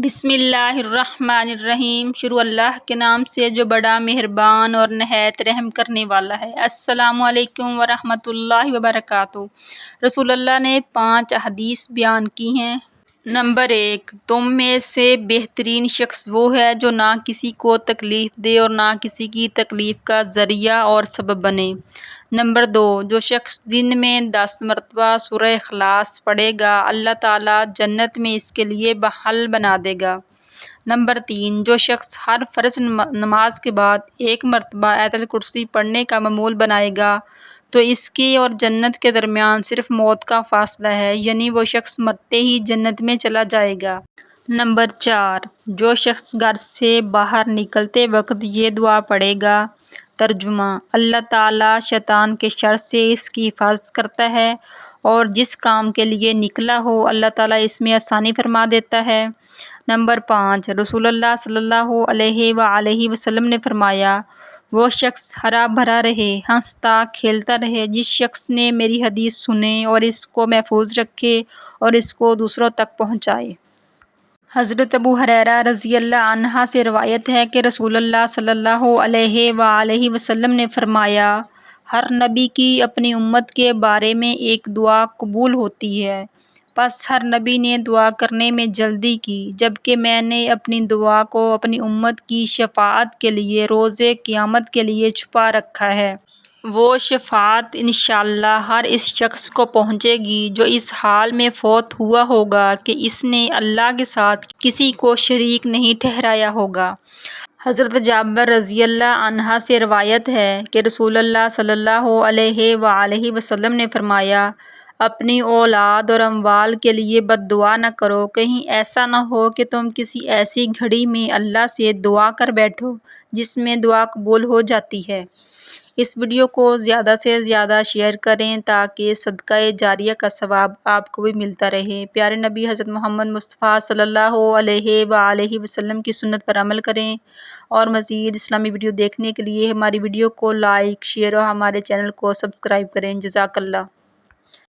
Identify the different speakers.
Speaker 1: بسم اللہ الرحمن الرحیم۔ شروع اللہ کے نام سے جو بڑا مہربان اور نہایت رحم کرنے والا ہے۔ السلام علیکم ورحمۃ اللہ وبرکاتہ۔ رسول اللہ نے 5 احادیث بیان کی ہیں۔ نمبر 1، تم میں سے بہترین شخص وہ ہے جو نہ کسی کو تکلیف دے اور نہ کسی کی تکلیف کا ذریعہ اور سبب بنے۔ نمبر 2، جو شخص دن میں 10 مرتبہ سورہ اخلاص پڑھے گا اللہ تعالیٰ جنت میں اس کے لیے محل بنا دے گا۔ نمبر 3، جو شخص ہر فرض نماز کے بعد 1 مرتبہ آیت الکرسی پڑھنے کا معمول بنائے گا تو اس کے اور جنت کے درمیان صرف موت کا فاصلہ ہے، یعنی وہ شخص مرتے ہی جنت میں چلا جائے گا۔ نمبر 4، جو شخص گھر سے باہر نکلتے وقت یہ دعا پڑھے گا۔ ترجمہ: اللہ تعالیٰ شیطان کے شر سے اس کی حفاظت کرتا ہے اور جس کام کے لیے نکلا ہو اللہ تعالیٰ اس میں آسانی فرما دیتا ہے۔ نمبر 5، رسول اللہ صلی اللہ علیہ وآلہ وسلم نے فرمایا، وہ شخص ہرا بھرا رہے، ہنستا کھیلتا رہے جس شخص نے میری حدیث سنے اور اس کو محفوظ رکھے اور اس کو دوسروں تک پہنچائے۔ حضرت ابو ہریرہ رضی اللہ عنہ سے روایت ہے کہ رسول اللہ صلی اللہ علیہ وآلہ وسلم نے فرمایا، ہر نبی کی اپنی امت کے بارے میں ایک دعا قبول ہوتی ہے، پس ہر نبی نے دعا کرنے میں جلدی کی، جبکہ میں نے اپنی دعا کو اپنی امت کی شفاعت کے لیے روز قیامت کے لیے چھپا رکھا ہے۔ وہ شفاعت انشاءاللہ ہر اس شخص کو پہنچے گی جو اس حال میں فوت ہوا ہوگا کہ اس نے اللہ کے ساتھ کسی کو شریک نہیں ٹھہرایا ہوگا۔ حضرت جابر رضی اللہ عنہ سے روایت ہے کہ رسول اللہ صلی اللہ علیہ وآلہ وسلم نے فرمایا، اپنی اولاد اور اموال کے لیے بد دعا نہ کرو، کہیں ایسا نہ ہو کہ تم کسی ایسی گھڑی میں اللہ سے دعا کر بیٹھو جس میں دعا قبول ہو جاتی ہے۔ اس ویڈیو کو زیادہ سے زیادہ شیئر کریں تاکہ صدقہ جاریہ کا ثواب آپ کو بھی ملتا رہے۔ پیارے نبی حضرت محمد مصطفیٰ صلی اللہ علیہ وآلہ وسلم کی سنت پر عمل کریں اور مزید اسلامی ویڈیو دیکھنے کے لیے ہماری ویڈیو کو لائک، شیئر اور ہمارے چینل کو سبسکرائب کریں۔ جزاک اللہ۔